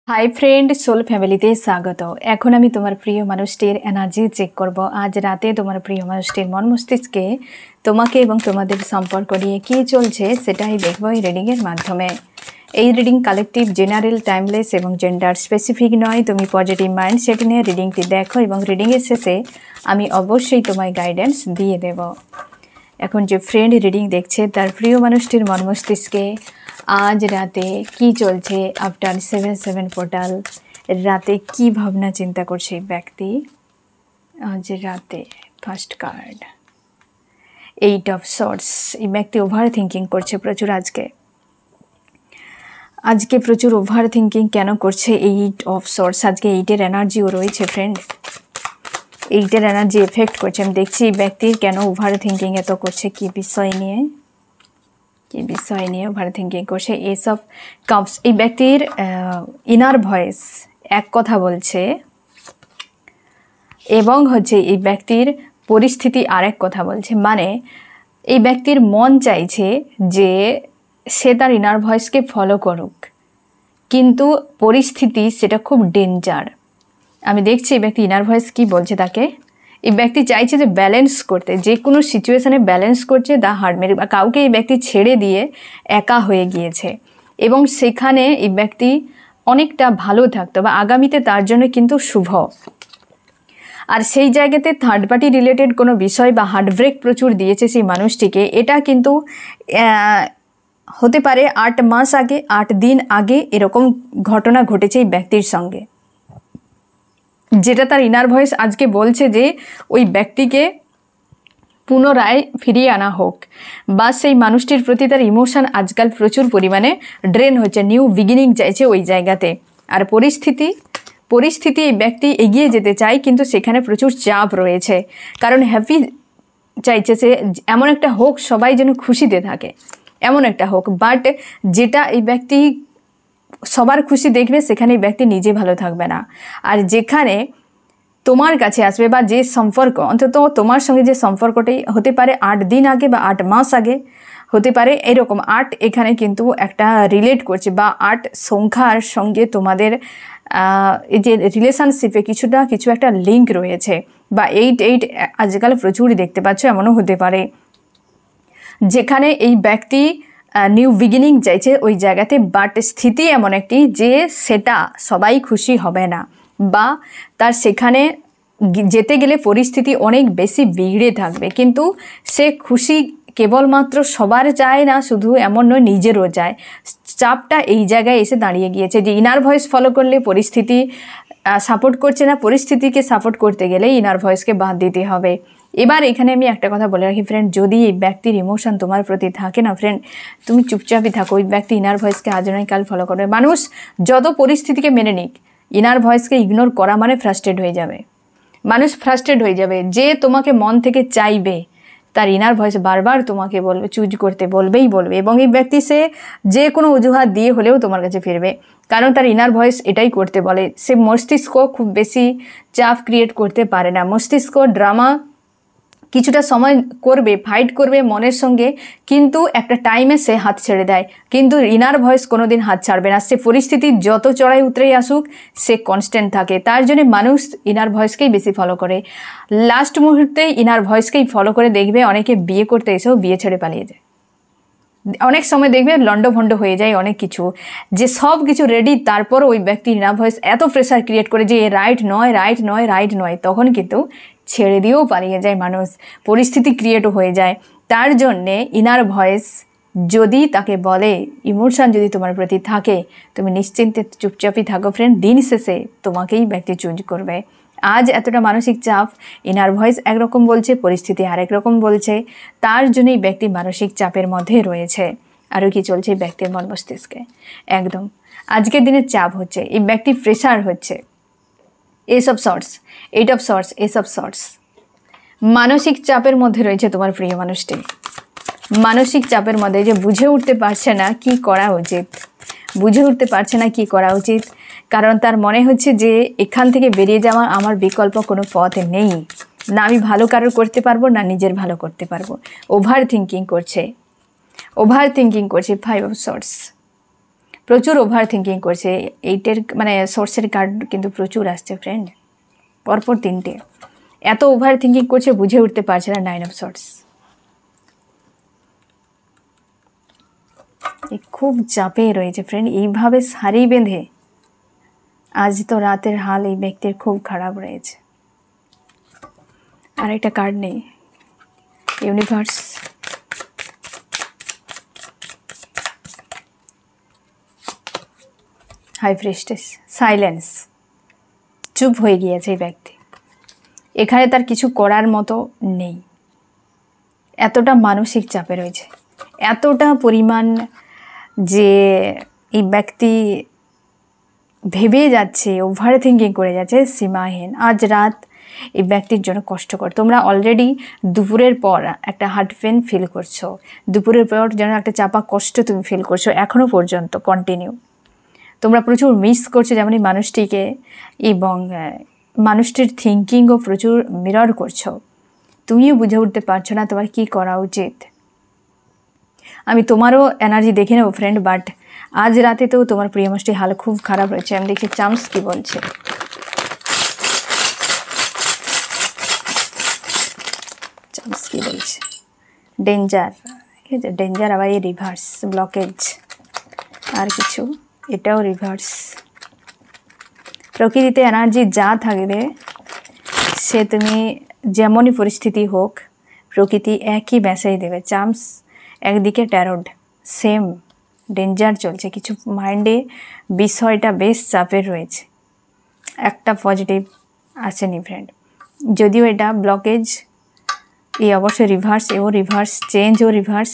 High friend soul फैमिलीते स्वागत। एखन आमी तोमार प्रिय मानुषटिर एनार्जी चेक करब। आज राते तोमार प्रिय मानुषटिर मन मस्तिष्के तोमाके एबं तोमादेर सम्पर्क निये कि चलछे सेटाई देखब एई रिडिंगेर माध्यमे। এই রিডিং কালেকটিভ জেনারেল টাইমলেস এবং জেন্ডার স্পেসিফিক নয়। তুমি পজিটিভ মাইন্ডসেট নিয়ে রিডিংটি দেখো এবং রিডিংয়ের শেষে আমি অবশ্যই তোমায় গাইডেন্স দিয়ে দেব। এখন যে ফ্রেন্ড রিডিং দেখছে তার প্রিয় মানুষটির মন মস্তিষ্কে আজ রাতে কি চলছে, আফটার 7/7 পোর্টাল রাতে কি ভাবনা চিন্তা করছে ব্যক্তি আজ রাতে। First card 8 of sorts. এই ব্যক্তি ওভার থিঙ্কিং করছে প্রচুর আজকে প্রচুর ওভার থিঙ্কিং কেন করছে? 8 অফ সর্টস আজকে 8-এর এনার্জিও রয়েছে ফ্রেন্ড। 8-এর এনার্জি এফেক্ট করছে। আমি দেখছি এই ব্যক্তির কেন ওভার থিঙ্কিং এত করছে, কি বিষয় নিয়ে ওভার থিঙ্কিং করছে। S of cups. এই ব্যক্তির ইনার ভয়েস এক কথা বলছে এবং হচ্ছে এই ব্যক্তির পরিস্থিতি আরেক কথা বলছে। মানে এই ব্যক্তির মন চাইছে যে সে তার ইনার ভয়েসকে ফলো করুক, কিন্তু পরিস্থিতি সেটা খুব ডেঞ্জার। আমি দেখছি এই ব্যক্তি ইনার ভয়েস কি বলছে তাকে। এই ব্যক্তি চাইছে যে ব্যালেন্স করতে, যে কোনো সিচুয়েশানে ব্যালেন্স করছে দা হার্ট মেরে, বা কাউকে এই ব্যক্তি ছেড়ে দিয়ে একা হয়ে গিয়েছে এবং সেখানে এই ব্যক্তি অনেকটা ভালো থাকতো বা আগামীতে তার জন্য কিন্তু শুভ। আর সেই জায়গাতে থার্ড পার্টি রিলেটেড কোনো বিষয় বা হার্ট ব্রেক প্রচুর দিয়েছে সেই মানুষটিকে। এটা কিন্তু হতে পারে 8 মাস আগে, 8 দিন আগে এরকম ঘটনা ঘটেছে এই ব্যক্তির সঙ্গে, যেটা তার ইনার ভয়েস আজকে বলছে যে ওই ব্যক্তিকে পুনরায় ফিরিয়ে আনা হোক, বা সেই মানুষটির প্রতি তার ইমোশন আজকাল প্রচুর পরিমাণে ড্রেন হচ্ছে, নিউ বিগিনিং চাইছে ওই জায়গাতে। আর পরিস্থিতি এই ব্যক্তি এগিয়ে যেতে চায়, কিন্তু সেখানে প্রচুর চাপ রয়েছে, কারণ হ্যাপি চাইছে সে এমন একটা হোক, সবাই যেন খুশিতে থাকে, এমন একটা হোক। বাট যেটা এই ব্যক্তি সবার খুশি দেখবে সেখানে এই ব্যক্তি নিজে ভালো থাকবে না। আর যেখানে তোমার কাছে আসবে বা যে সম্পর্ক, অন্তত তোমার সঙ্গে যে সম্পর্কটি হতে পারে 8 দিন আগে বা 8 মাস আগে হতে পারে, এরকম 8 এখানে কিন্তু একটা রিলেট করছে, বা 8 সংখ্যার সঙ্গে তোমাদের এই যে রিলেশনশিপে কিছু একটা লিঙ্ক রয়েছে, বা 8 আজকাল প্রচুরই দেখতে পাচ্ছ। এমনও হতে পারে যেখানে এই ব্যক্তি নিউ বিগিনিং চাইছে ওই জায়গাতে, বাট স্থিতি এমন একটি যে সেটা সবাই খুশি হবে না, বা তার সেখানে যেতে গেলে পরিস্থিতি অনেক বেশি বিগড়ে থাকবে। কিন্তু সে খুশি কেবলমাত্র সবার চায় না, শুধু এমন নয়, নিজেরও চায়। চাপটা এই জায়গায় এসে দাঁড়িয়ে গিয়েছে যে ইনার ভয়েস ফলো করলে পরিস্থিতি সাপোর্ট করছে না, পরিস্থিতিকে সাপোর্ট করতে গেলে ইনার ভয়েসকে বাদ দিতে হবে। এবার এখানে আমি একটা কথা বলে রাখি ফ্রেন্ড, যদি এই ব্যক্তির ইমোশন তোমার প্রতি থাকে না ফ্রেন্ড, তুমি চুপচাপই থাকো। ওই ব্যক্তি ইনার ভয়েসকে আজ নয় কাল ফলো করবে। মানুষ যত পরিস্থিতিকে মেনে নিক, ইনার ভয়েসকে ইগনোর করা মানে ফ্রাস্ট্রেট হয়ে যাবে। মানুষ ফ্রাস্ট্রেট হয়ে যাবে। যে তোমাকে মন থেকে চাইবে তার ইনার ভয়েস বারবার তোমাকে বলবে, চুজ করতে বলবে, এবং এই ব্যক্তি সে যে কোনো অজুহাত দিয়ে হলেও তোমার কাছে ফিরবে, কারণ তার ইনার ভয়েস এটাই করতে বলে। সে মস্তিষ্ক খুব বেশি চাপ ক্রিয়েট করতে পারে না। মস্তিষ্ক ড্রামা কিছুটা সময় করবে, ফাইট করবে মনের সঙ্গে, কিন্তু একটা টাইমে সে হাত ছেড়ে দেয়। কিন্তু ইনার ভয়েস কোনো দিন হাত ছাড়বে না। সে পরিস্থিতি যত চড়াই উতরেই আসুক, সে কনস্ট্যান্ট থাকে। তার জন্য মানুষ ইনার ভয়েসকেই বেশি ফলো করে। লাস্ট মুহূর্তে ইনার ভয়েসকেই ফলো করে দেখবে অনেকে বিয়ে করতে এসেও বিয়ে ছেড়ে পালিয়ে যায়। অনেক সময় দেখবে লন্ডভন্ড হয়ে যায় অনেক কিছু, যে সব কিছু রেডি, তারপর ওই ব্যক্তির ইনার ভয়েস এত প্রেশার ক্রিয়েট করে যে রাইট নয়, তখন কিন্তু ছেড়ে দিয়েও পালিয়ে যায় মানুষ, পরিস্থিতি ক্রিয়েটও হয়ে যায়। তার জন্যে ইনার ভয়েস যদি তাকে বলে, ইমোশন যদি তোমার প্রতি থাকে, তুমি নিশ্চিন্তে চুপচাপই থাকো ফ্রেন্ড। দিন শেষে তোমাকেই ব্যক্তি চুজ করবে। আজ এতটা মানসিক চাপ, ইনার ভয়েস একরকম বলছে, পরিস্থিতি আরেক রকম বলছে, তার জন্যই ব্যক্তি মানসিক চাপের মধ্যে রয়েছে। আরও কি চলছে ব্যক্তির মন মস্তিষ্কে? একদম আজকের দিনে চাপ হচ্ছে, এই ব্যক্তি প্রেশার হচ্ছে। S of sorts, 8 of sorts, S of sorts. মানসিক চাপের মধ্যে রয়েছে তোমার প্রিয় মানুষটি। মানসিক চাপের মধ্যে যে বুঝে উঠতে পারছে না কি করা উচিত, কারণ তার মনে হচ্ছে যে এখান থেকে বেরিয়ে যাওয়া আমার বিকল্প কোনো পথ নেই, না আমি ভালো কারোর করতে পারবো, না নিজের ভালো করতে পারবো। ওভার থিঙ্কিং করছে। 5 অফ সর্টস। প্রচুর ওভার থিঙ্কিং করছে। এইটের মানে সোর্সের কার্ড কিন্তু প্রচুর আসছে ফ্রেন্ড, পরপর 3টে। এত ওভার থিঙ্কিং করছে, বুঝে উঠতে পারছে না 9 অফ সোর্স। খুব চাপে রয়েছে ফ্রেন্ড, এইভাবে সারি বেঁধে আজ তো রাতের হাল এই ব্যক্তির খুব খারাপ রয়েছে। আর একটা কার্ড নেই, ইউনিভার্স। হাই প্রিস্টেস, সাইলেন্স, চুপ হয়ে গিয়েছে এই ব্যক্তি। এখানে তার কিছু করার মতো নেই, এতটা মানসিক চাপে রয়েছে, এতটা পরিমাণ যে এই ব্যক্তি ভেবে যাচ্ছে, ওভার থিঙ্কিং করে যাচ্ছে সীমাহীন। আজ রাত এই ব্যক্তির জন্য কষ্টকর। তোমরা অলরেডি দুপুরের পর একটা হার্ট পেন ফিল করছো, দুপুরের পর যেন একটা চাপা কষ্ট তুমি ফিল করছো, এখনও পর্যন্ত কন্টিনিউ। তোমরা প্রচুর মিস করছো যেমন এই মানুষটিকে, এবং মানুষটির থিঙ্কিংও প্রচুর মিরর করছো। তুমিও বুঝে উঠতে পারছো না তোমার কি করা উচিত। আমি তোমারও এনার্জি দেখে নেবো ফ্রেন্ড, বাট আজ রাতে তো তোমার প্রিয় মানুষটির হাল খুব খারাপ রয়েছে। আমি দেখছি চান্স কি বলছে। চান্স কি বলছে? ডেঞ্জার, ঠিক আছে, ডেঞ্জার। আবার এই রিভার্স, ব্লকেজ, আর কিছু, এটাও রিভার্স। প্রকৃতিতে এনার্জি যা থাকবে সে তুমি যেমনই পরিস্থিতি হোক, প্রকৃতি একই মেসেজ দেবে। চান্স একদিকে, ট্যারোড সেম, ডেঞ্জার চলছে। কিছু মাইন্ডে বিষয়টা বেশ চাপের রয়েছে, একটা পজিটিভ আসেনি ফ্রেন্ড। যদিও এটা ব্লকেজ, এই অবশ্যই রিভার্স, এও রিভার্স, চেঞ্জও রিভার্স।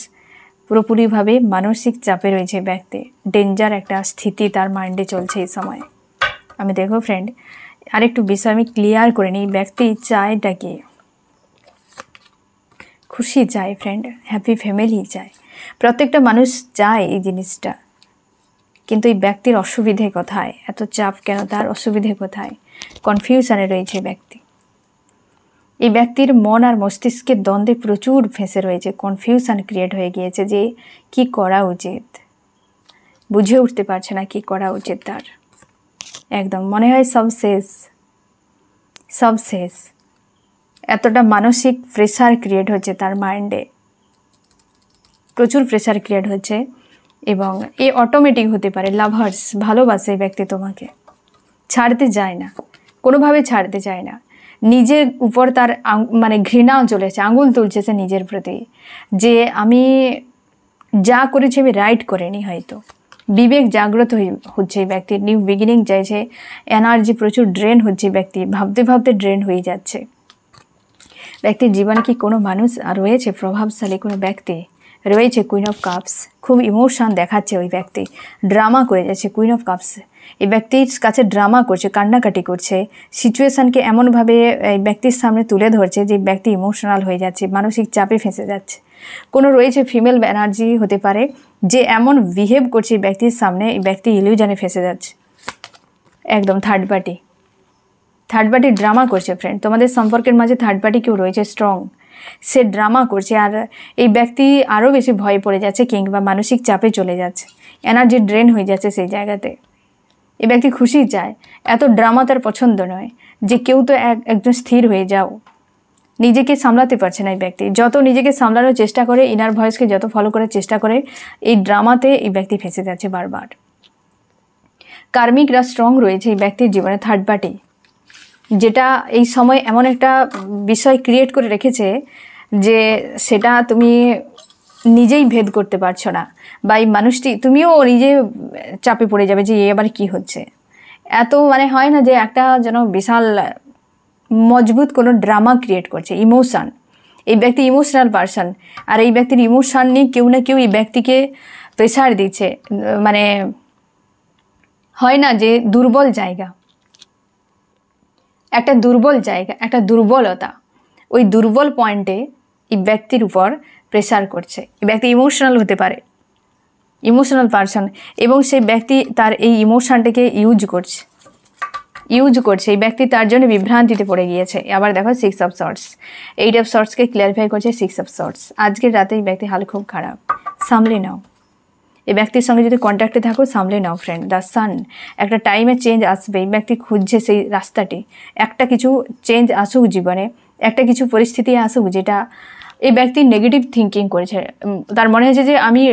পুরোপুরিভাবে মানসিক চাপে রয়েছে ব্যক্তি, ডেঞ্জার একটা স্থিতি তার মাইন্ডে চলছে এই সময়। আমি দেখো ফ্রেন্ড, আরেকটু বিষয় আমি ক্লিয়ার করে নিই। ব্যক্তি চায়টা কি? খুশি চায় ফ্রেন্ড, হ্যাপি ফ্যামিলি চায়, প্রত্যেকটা মানুষ চায় এই জিনিসটা। কিন্তু এই ব্যক্তির অসুবিধে কোথায়? এত চাপ কেন? তার অসুবিধে কোথায়? কনফিউশনে রয়েছে ব্যক্তি। এই ব্যক্তির মন আর মস্তিষ্কের দ্বন্দ্বে প্রচুর ফেঁসে রয়েছে, কনফিউশন ক্রিয়েট হয়ে গিয়েছে যে কি করা উচিত, বুঝে উঠতে পারছে না কি করা উচিত তার। একদম মনে হয় সব শেষ, সব শেষ। এতটা মানসিক প্রেশার ক্রিয়েট হচ্ছে তার মাইন্ডে, প্রচুর প্রেশার ক্রিয়েট হচ্ছে। এবং এ অটোমেটিক হতে পারে লাভার্স, ভালোবাসে ব্যক্তি তোমাকে, ছাড়তে চায় না, কোনোভাবে ছাড়তে চায় না। নিজের উপর তার মানে ঘৃণাও চলেছে, আঙুল তুলছে সে নিজের প্রতি, যে আমি যা করেছি আমি রাইট করিনি। হয়তো বিবেক জাগ্রত হচ্ছে এই ব্যক্তির, নিউ বিগিনিং চাইছে। এনার্জি প্রচুর ড্রেন হচ্ছে ব্যক্তি, ভাবতে ভাবতে ড্রেন হয়ে যাচ্ছে। ব্যক্তির জীবনে কি কোনো মানুষ রয়েছে প্রভাবশালী কোনো ব্যক্তি রয়েছে? কুইন অফ কাপস, খুব ইমোশন দেখাচ্ছে ওই ব্যক্তি, ড্রামা করে যাচ্ছে। কুইন অফ কাপস এই ব্যক্তির কাছে ড্রামা করছে, কান্নাকাটি করছে, সিচুয়েশানকে এমনভাবে এই ব্যক্তির সামনে তুলে ধরছে যে ব্যক্তি ইমোশনাল হয়ে যাচ্ছে, মানসিক চাপে ফেঁসে যাচ্ছে। কোনো রয়েছে ফিমেল এনার্জি হতে পারে যে এমন বিহেভ করছে এই ব্যক্তির সামনে, এই ব্যক্তি ইলিউশনে ফেঁসে যাচ্ছে। একদম third party, third party drama করছে ফ্রেন্ড। তোমাদের সম্পর্কের মাঝে থার্ড পার্টি কেউ রয়েছে স্ট্রং, সে ড্রামা করছে। আর এই ব্যক্তি আরও বেশি ভয় পড়ে যাচ্ছে কিংবা মানসিক চাপে চলে যাচ্ছে, এনার্জি ড্রেন হয়ে যাচ্ছে সেই জায়গাতে। এই ব্যক্তি খুশি চায়, এত ড্রামা তার পছন্দ নয়। যে কেউ তো একজন স্থির হয়ে যাও, নিজেকে সামলাতে পারছে না এই ব্যক্তি। যত নিজেকে সামলানোর চেষ্টা করে, ইনার ভয়েসকে যত ফলো করার চেষ্টা করে, এই ড্রামাতে এই ব্যক্তি ফেঁসে যাচ্ছে বারবার। কার্মিকরা স্ট্রং রয়েছে এই ব্যক্তির জীবনে, থার্ড পার্টি, যেটা এই সময় এমন একটা বিষয় ক্রিয়েট করে রেখেছে যে সেটা তুমি নিজেই ভেদ করতে পারছো না, বা এই মানুষটি, তুমিও নিজে চাপে পড়ে যাবে যে এবার কি হচ্ছে। এত মানে হয় না যে একটা যেন বিশাল মজবুত কোনো ড্রামা ক্রিয়েট করছে, ইমোশান। এই ব্যক্তি ইমোশনাল পারসন, আর এই ব্যক্তির ইমোশান নিয়ে কেউ না কেউ এই ব্যক্তিকে প্রেশার দিচ্ছে। মানে হয় না যে দুর্বল জায়গা, একটা দুর্বল জায়গা, একটা দুর্বলতা, ওই দুর্বল পয়েন্টে এই ব্যক্তির উপর প্রেশার করছে। এই ব্যক্তি ইমোশনাল হতে পারে, ইমোশনাল পারসন, এবং সেই ব্যক্তি তার এই ইমোশনটাকে ইউজ করছে। এই ব্যক্তি তার জন্য বিভ্রান্তিতে পড়ে গিয়েছে। আবার দেখো 6 অফ সর্টস, 8 অফ সর্টসকে ক্লিয়ারিফাই করছে 6 অফ সর্টস। আজকের রাতে এই ব্যক্তি হাল খুব খারাপ, সামলে নাও। এই ব্যক্তির সঙ্গে যদি কন্ট্যাক্টে থাকো সামলে নাও ফ্রেন্ড। দ্য সান, একটা টাইমে চেঞ্জ আসবে, এই ব্যক্তি খুঁজছে সেই রাস্তাটি। একটা কিছু চেঞ্জ আসুক জীবনে, একটা কিছু পরিস্থিতি আসুক যেটা এই ব্যক্তি নেগেটিভ থিঙ্কিং করেছে, তার মনে হয়েছে যে আমি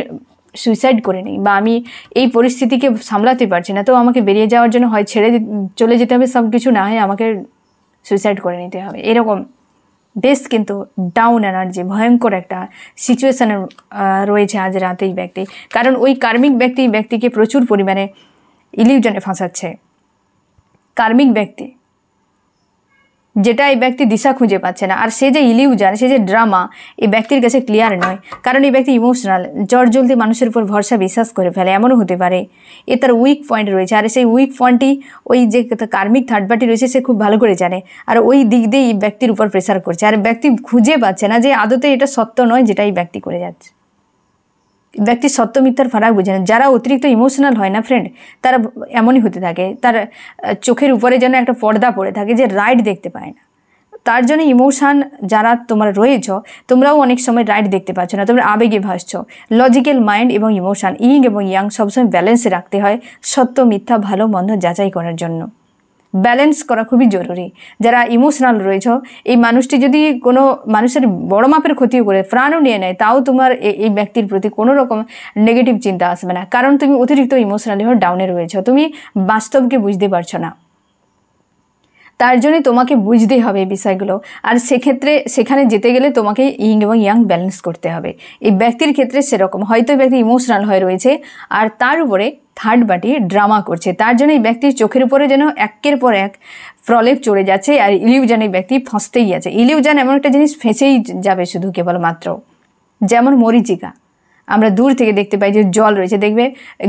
সুইসাইড করে নিই বা আমি এই পরিস্থিতিকে সামলাতে পারছি না, তো আমাকে বেরিয়ে যাওয়ার জন্য হয় ছেড়ে চলে যেতে হবে সব কিছু, না হয় আমাকে সুইসাইড করে নিতে হবে, এরকম বেশ কিন্তু ডাউন এনার্জি, ভয়ঙ্কর একটা সিচুয়েশানে রয়েছে আজ রাতে এই ব্যক্তি। কারণ ওই কার্মিক ব্যক্তিকে প্রচুর পরিমাণে ইলিউশনে ফাঁসাচ্ছে। কার্মিক ব্যক্তি, যেটা এই ব্যক্তি দিশা খুঁজে পাচ্ছে না। আর সে যে ইলিউশন, সে যে ড্রামা, এই ব্যক্তির কাছে ক্লিয়ার নয়। কারণ এই ব্যক্তি ইমোশনাল, জলদি মানুষের উপর ভরসা বিশ্বাস করে ফেলে, এমনও হতে পারে এ তার উইক পয়েন্ট রয়েছে। আর সেই উইক পয়েন্টটি ওই যে কার্মিক থার্ড পার্টি রয়েছে সে খুব ভালো করে জানে, আর ওই দিক দিয়ে এই ব্যক্তির উপর প্রেশার করছে। আর ব্যক্তি খুঁজে পাচ্ছে না যে আদতে এটা সত্য নয় যেটা এই ব্যক্তি করে যাচ্ছে। ব্যক্তি সত্য মিথ্যার ফারাক বুঝে না। যারা অতিরিক্ত ইমোশনাল হয় না ফ্রেন্ড, তারা এমনই হতে থাকে, তার চোখের উপরে যেন একটা পর্দা পড়ে থাকে যে রাইট দেখতে পায় না। তার জন্য ইমোশান যারা তোমরা রয়েছ, তোমরাও অনেক সময় রাইট দেখতে পাচ্ছ না, তোমরা আবেগে ভাসছ। লজিক্যাল মাইন্ড এবং ইমোশান, ইং এবং ইয়াং সবসময় ব্যালেন্সে রাখতে হয় সত্য মিথ্যা ভালো মন্দ যাচাই করার জন্য। ব্যালেন্স করা খুবই জরুরি। যারা ইমোশনাল রয়েছ, এই মানুষটি যদি কোনো মানুষের বড় মাপের ক্ষতিও করে প্রাণও নিয়ে নেয়, তাও তোমার এই ব্যক্তির প্রতি কোনো রকম নেগেটিভ চিন্তা আসবে না। কারণ তুমি অতিরিক্ত ইমোশনালি ডাউনে রয়েছ, তুমি বাস্তবকে বুঝতে পারছো না। তার জন্য তোমাকে বুঝতে হবে এই বিষয়গুলো। আর সেক্ষেত্রে সেখানে যেতে গেলে তোমাকে ইং এবং ইয়াং ব্যালেন্স করতে হবে। এই ব্যক্তির ক্ষেত্রে সেরকম, হয়তো ব্যক্তি ইমোশনাল হয়ে রয়েছে আর তার উপরে থার্ড পার্টি ড্রামা করছে, তার জন্য এই ব্যক্তির চোখের উপরে যেন একের পর এক প্রলেপ চড়ে যাচ্ছে। আর ইলিউশন, এই ব্যক্তি ফাঁসতেই আছে। ইলিউশন এমন একটা জিনিস, ফেঁসেই যাবে শুধু কেবলমাত্র। যেমন মরিচিকা, আমরা দূর থেকে দেখতে পাই যে জল রয়েছে, দেখবে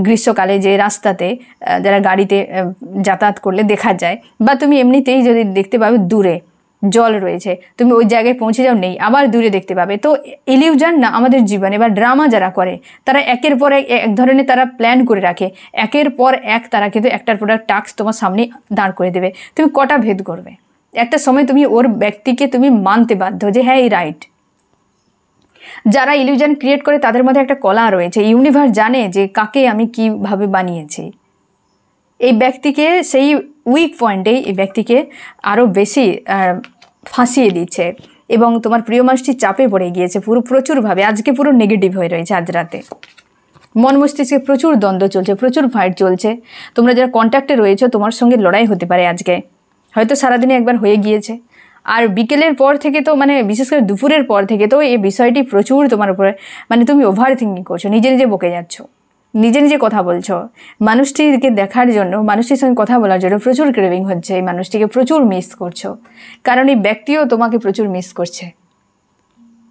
গ্রীষ্মকালে যে রাস্তাতে যারা গাড়িতে যাতায়াত করলে দেখা যায়, বা তুমি এমনিতেই যদি দেখতে পাবে দূরে জল রয়েছে, তুমি ওই জায়গায় পৌঁছে যাও নেই, আবার দূরে দেখতে পাবে। তো ইলিউশন না আমাদের জীবনে বা ড্রামা যারা করে, তারা একের পর এক ধরনের তারা প্ল্যান করে রাখে, একের পর এক তারা কিন্তু একটার পর এক টাস্ক তোমার সামনে দাঁড় করে দেবে। তুমি কটা ভেদ করবে? একটা সময় তুমি ওর ব্যক্তিকে তুমি মানতে বাধ্য যে হ্যাঁ এই রাইট। যারা ইলিউশন ক্রিয়েট করে তাদের মধ্যে একটা কলা রয়েছে, ইউনিভার্স জানে যে কাকে আমি কিভাবে বানিয়েছি। এই ব্যক্তিকে সেই উইক পয়েন্টে এই ব্যক্তিকে আরও বেশি ফাঁসিয়ে দিচ্ছে এবং তোমার প্রিয় মানুষটি চাপে পড়ে গিয়েছে প্রচুরভাবে। আজকে পুরো নেগেটিভ হয়ে রয়েছে আজ রাতে। মন মস্তিষ্কে প্রচুর দ্বন্দ্ব চলছে, প্রচুর ফাইট চলছে। তোমরা যারা কন্ট্যাক্টে রয়েছো, তোমার সঙ্গে লড়াই হতে পারে আজকে, হয়তো সারাদিনে একবার হয়ে গিয়েছে। আর বিকেলের পর থেকে তো মানে বিশেষ করে দুপুরের পর থেকে তো এই বিষয়টি প্রচুর তোমার উপরে, মানে তুমি ওভার থিঙ্কিং করছো, নিজে নিজে বকে যাচ্ছ, নিজে নিজে কথা বলছো। মানুষটিকে দেখার জন্য, মানুষটির সঙ্গে কথা বলার জন্য প্রচুর ক্রেভিং হচ্ছে, এই মানুষটিকে প্রচুর মিস করছো, কারণ এই ব্যক্তিও তোমাকে প্রচুর মিস করছে।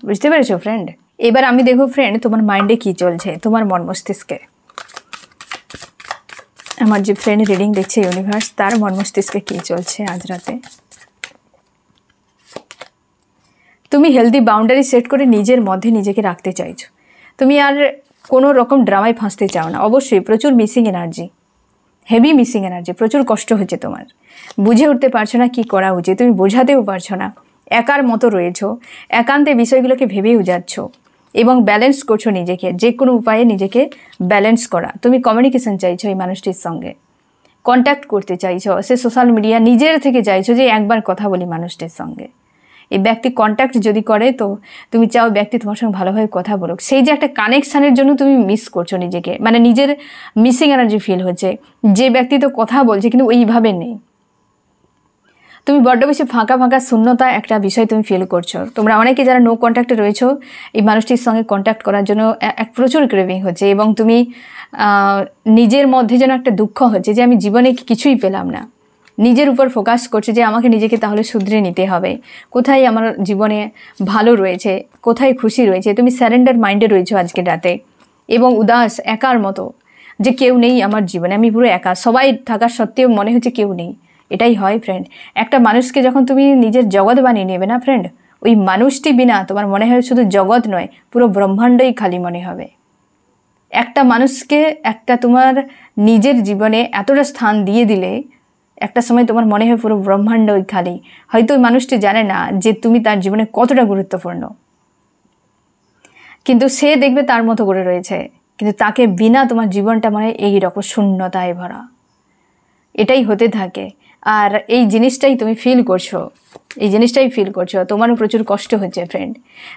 বুঝতে পেরেছো ফ্রেন্ড? এবার আমি দেখো ফ্রেন্ড, তোমার মাইন্ডে কি চলছে, তোমার মন মস্তিষ্কে। আমার যে ফ্রেন্ড রিডিং দেখছে ইউনিভার্স, তার মন মস্তিষ্কে কী চলছে আজ রাতে। তুমি হেলদি বাউন্ডারি সেট করে নিজের মধ্যে নিজেকে রাখতে চাইছো। তুমি আর কোনো রকম ড্রামায় ফাঁসতে চাও না। অবশ্যই প্রচুর missing energy, heavy missing energy, প্রচুর কষ্ট হচ্ছে তোমার। বুঝে উঠতে পারছো না কী করা উচিত, তুমি বোঝাতেও পারছো না, একার মতো রয়েছো, একান্তে বিষয়গুলোকে ভেবেও যাচ্ছ এবং ব্যালেন্স করছো নিজেকে, যে কোনো উপায়ে নিজেকে ব্যালেন্স করা। তুমি কমিউনিকেশন চাইছো এই মানুষটির সঙ্গে, কন্ট্যাক্ট করতে চাইছো, সে সোশ্যাল মিডিয়া নিজের থেকে চাইছো যে একবার কথা বলি মানুষটির সঙ্গে। এই ব্যক্তি কন্ট্যাক্ট যদি করে তো তুমি চাও ব্যক্তি তোমার সঙ্গে ভালোভাবে কথা বলুক। সেই যে একটা কানেকশানের জন্য তুমি মিস করছো নিজেকে, মানে নিজের মিসিং এনার্জি ফিল হচ্ছে। যে ব্যক্তি তো কথা বলছে কিন্তু ওইভাবে নেই, তুমি বড্ড বেশি ফাঁকা ফাঁকা শূন্যতা একটা বিষয় তুমি ফিল করছো। তোমরা অনেকে যারা নো কন্ট্যাক্টে রয়েছো, এই মানুষটির সঙ্গে কন্ট্যাক্ট করার জন্য এক প্রচুর ক্রেভিং হচ্ছে এবং তুমি নিজের মধ্যে যেন একটা দুঃখ হচ্ছে যে আমি জীবনে কিছুই পেলাম না। নিজের উপর ফোকাস করছে যে আমাকে নিজেকে তাহলে শুধরে নিতে হবে, কোথায় আমার জীবনে ভালো রয়েছে, কোথায় খুশি রয়েছে। তুমি স্যারেন্ডার মাইন্ডে রয়েছো আজকে রাতে এবং উদাস, একার মতো, যে কেউ নেই আমার জীবনে, আমি পুরো একা। সবাই থাকার সত্ত্বেও মনে হচ্ছে কেউ নেই। এটাই হয় ফ্রেন্ড, একটা মানুষকে যখন তুমি নিজের জগৎ বানিয়ে নেবে না ফ্রেন্ড, ওই মানুষটি বিনা তোমার মনে হয় শুধু জগৎ নয়, পুরো ব্রহ্মাণ্ডই খালি মনে হবে। একটা মানুষকে একটা তোমার নিজের জীবনে এতটা স্থান দিয়ে দিলে একটা সময় তোমার মনে হয় পুরো ব্রহ্মাণ্ডই খালি। হয়তো ওই মানুষটি জানে না যে তুমি তার জীবনে কতটা গুরুত্বপূর্ণ, কিন্তু সে দেখবে তার মতো করে রয়েছে। কিন্তু তাকে বিনা তোমার জীবনটা মানে এইরকম শূন্যতায় ভরা, এটাই হতে থাকে। আর এই জিনিসটাই তুমি ফিল করছো, এই জিনিসটাই ফিল করছো। তোমারও প্রচুর কষ্ট হচ্ছে ফ্রেন্ড,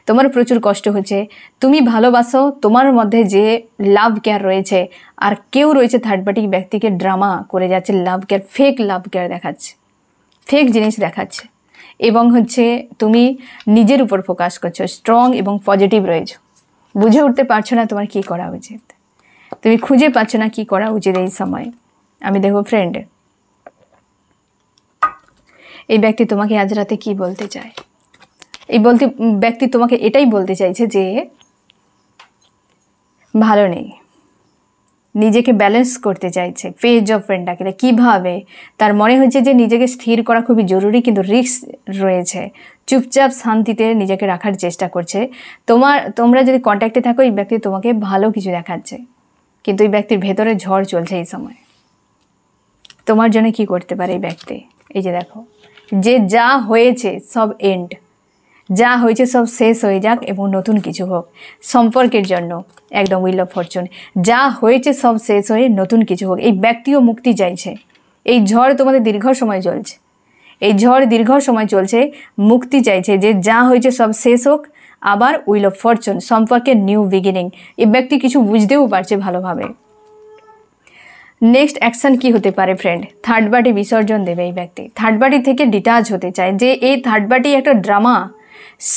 তোমার প্রচুর কষ্ট হচ্ছে। তুমি ভালোবাসো, তোমার মধ্যে যে লাভ কেয়ার রয়েছে, আর কেউ রয়েছে থার্ড পার্টি ব্যক্তিকে ড্রামা করে যাচ্ছে, লাভ কেয়ার, ফেক লাভ কেয়ার দেখাচ্ছে, ফেক জিনিস দেখাচ্ছে। এবং হচ্ছে তুমি নিজের উপর ফোকাস করছো, স্ট্রং এবং পজিটিভ রয়েছো, বুঝে উঠতে পারছো না তোমার কি করা উচিত, তুমি খুঁজে পাচ্ছ না কি করা উচিত এই সময়। আমি দেখো ফ্রেন্ড, এই ব্যক্তি তোমাকে আজ রাতে কি বলতে চায়, এই ব্যক্তি তোমাকে এটাই বলতে চাইছে যে ভালো নেই, নিজেকে ব্যালেন্স করতে চাইছে। পেজ অফ পেন্টাকেল কীভাবে, তার মনে হচ্ছে যে নিজেকে স্থির করা খুবই জরুরি, কিন্তু রিস্ক রয়েছে। চুপচাপ শান্তিতে নিজেকে রাখার চেষ্টা করছে। তোমরা যদি কন্ট্যাক্টে থাকো, এই ব্যক্তি তোমাকে ভালো কিছু দেখাচ্ছে, কিন্তু এই ব্যক্তির ভেতরে ঝড় চলছে এই সময়। তোমার জন্য কি করতে পারে এই ব্যক্তি? এই যে দেখো, যে যা হয়েছে সব এন্ড, যা হয়েছে সব শেষ হয়ে যাক এবং নতুন কিছু হোক। সম্পর্কের জন্য একদম উইল অফ ফরচুন, যা হয়েছে সব শেষ হয়ে নতুন কিছু হোক। এই ব্যক্তিও মুক্তি চাইছে। এই ঝড় তোমাদের দীর্ঘ সময় চলছে, এই ঝড় দীর্ঘ সময় চলছে, মুক্তি চাইছে যে যা হয়েছে সব শেষ হোক, আবার উইল অফ ফরচুন, সম্পর্কের নিউ বিগিনিং। এই ব্যক্তি কিছু বুঝতেও পারছে ভালোভাবে। নেক্সট অ্যাকশন কি হতে পারে ফ্রেন্ড? থার্ড পার্টি বিসর্জন দেবে এই ব্যক্তি, থার্ড পার্টি থেকে ডিটাচ হতে চায়। যে এই থার্ড পার্টি একটা ড্রামা,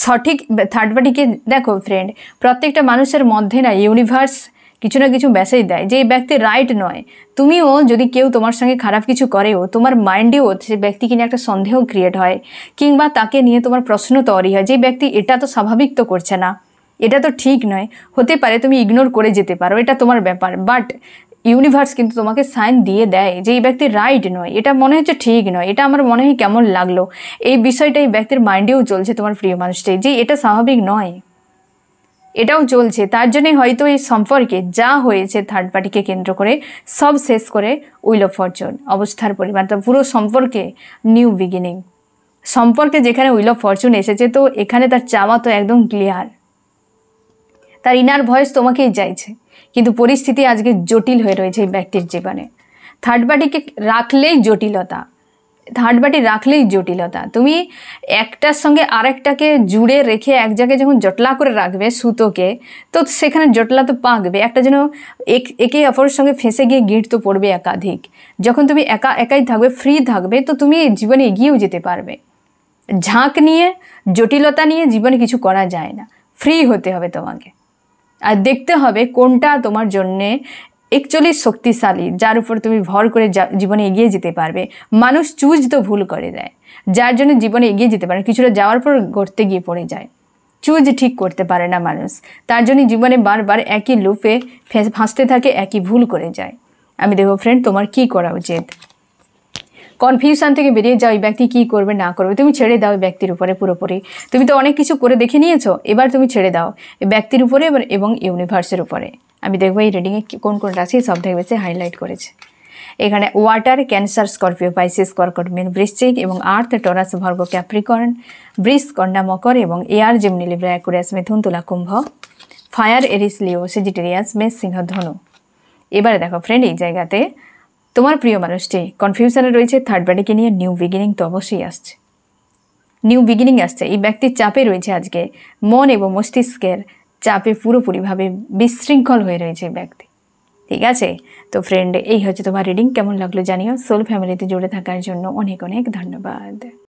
সঠিক থার্ড পার্টিকে দেখো ফ্রেন্ড, প্রত্যেকটা মানুষের মধ্যে না ইউনিভার্স কিছু না কিছু মেসেজ দেয় যে এই ব্যক্তি রাইট নয়। তুমিও যদি কেউ তোমার সঙ্গে খারাপ কিছু করেও, তোমার মাইন্ডেও সে ব্যক্তিকে নিয়ে একটা সন্দেহ ক্রিয়েট হয়, কিংবা তাকে নিয়ে তোমার প্রশ্ন তৈরি হয় যে ব্যক্তি এটা তো স্বাভাবিক তো করছে না, এটা তো ঠিক নয়। হতে পারে তুমি ইগনোর করে যেতে পারো, এটা তোমার ব্যাপার, বাট ইউনিভার্স কিন্তু তোমাকে সাইন দিয়ে দেয় যে এই ব্যক্তি রাইট নয়, এটা মনে হচ্ছে ঠিক নয়, এটা আমার মনে হয় কেমন লাগলো। এই বিষয়টা এই ব্যক্তির মাইন্ডেও চলছে, তোমার প্রিয় মানুষটাই, যে এটা স্বাভাবিক নয়, এটাও চলছে। তার জন্যই হয়তো এই সম্পর্কে যা হয়েছে থার্ড পার্টিকে কেন্দ্র করে সব শেষ করে উইল অফ ফরচুন, অবস্থার পরিমাণ, পুরো সম্পর্কে নিউ বিগিনিং। সম্পর্কে যেখানে উইল অফ ফরচুন এসেছে, তো এখানে তার চাওয়া তো একদম ক্লিয়ার, তার ইনার ভয়েস তোমাকেই চাইছে। কিন্তু পরিস্থিতি আজকে জটিল হয়ে রয়েছে এই ব্যক্তির জীবনে। থার্ড পার্টিকে রাখলেই জটিলতা, থার্ড পার্টি রাখলেই জটিলতা। তুমি একটার সঙ্গে আরেকটাকে জুড়ে রেখে এক জায়গায় যখন জটলা করে রাখবে সুতোকে, তো সেখানে জটলা তো পাকবে, একটা যেন একে অপরের সঙ্গে ফেঁসে গিয়ে গিঁট তো পড়বে একাধিক। যখন তুমি একাই থাকবে, ফ্রি থাকবে, তো তুমি জীবনে এগিয়েও যেতে পারবে। ঝাঁক নিয়ে, জটিলতা নিয়ে জীবনে কিছু করা যায় না। ফ্রি হতে হবে তোমাকে, আর দেখতে হবে কোনটা তোমার জন্যে অ্যাকচুয়ালি শক্তিশালী, যার উপর তুমি ভর করে জীবনে এগিয়ে যেতে পারবে। মানুষ চুজ তো ভুল করে দেয়, যার জন্য জীবনে এগিয়ে যেতে পারে, কিছুটা যাওয়ার পর গড়তে গিয়ে পড়ে যায়। চুজ ঠিক করতে পারে না মানুষ, তার জন্য জীবনে বারবার একই লুপে ফাঁসতে থাকে, একই ভুল করে যায়। আমি দেখো ফ্রেন্ড, তোমার কি করা উচিত? কনফিউশন থেকে বেরিয়ে যাও। এই ব্যক্তি কী করবে না করবে তুমি ছেড়ে দাও এই ব্যক্তির উপরে পুরোপুরি। তুমি তো অনেক কিছু করে দেখে নিয়েছো, এবার তুমি ছেড়ে দাও এই ব্যক্তির উপরে এবং ইউনিভার্সের উপরে। আমি দেখবো এই রিডিংয়ে কোন কোন রাশি সব থেকে বেশি হাইলাইট করেছে। এখানে ওয়াটার, ক্যান্সার, স্করপিও, পাইসিস, কর্কট, মীন, বৃশ্চিক এবং আর্থ, টরাস, ভার্গো, ক্যাপ্রিকর্ন, বৃষ, কন্যা, মকর এবং এয়ার, জেমিনি, লিব্রা, অ্যাকুয়ারিয়াস, মিথুন, তুলা, কুম্ভ, ফায়ার, এরিস, লিও, সেজিটেরিয়াস, মেষ, সিংহ, ধনু। এবারে দেখো ফ্রেন্ড, এই জায়গাতে তোমার প্রিয় মানুষটি কনফিউশনে রয়েছে। থার্ড পার্টিকে নিয়ে নিউ বিগিনিং তো অবশ্যই আসছে, নিউ বিগিনিং আসছে। এই ব্যক্তির চাপে রয়েছে আজকে, মন এবং মস্তিষ্কের চাপে পুরোপুরিভাবে বিশৃঙ্খল হয়ে রয়েছে এই ব্যক্তি। ঠিক আছে, তো ফ্রেন্ড, এই হচ্ছে তোমার রিডিং। কেমন লাগলো জানিও। সোল ফ্যামিলিতে জুড়ে থাকার জন্য অনেক অনেক ধন্যবাদ।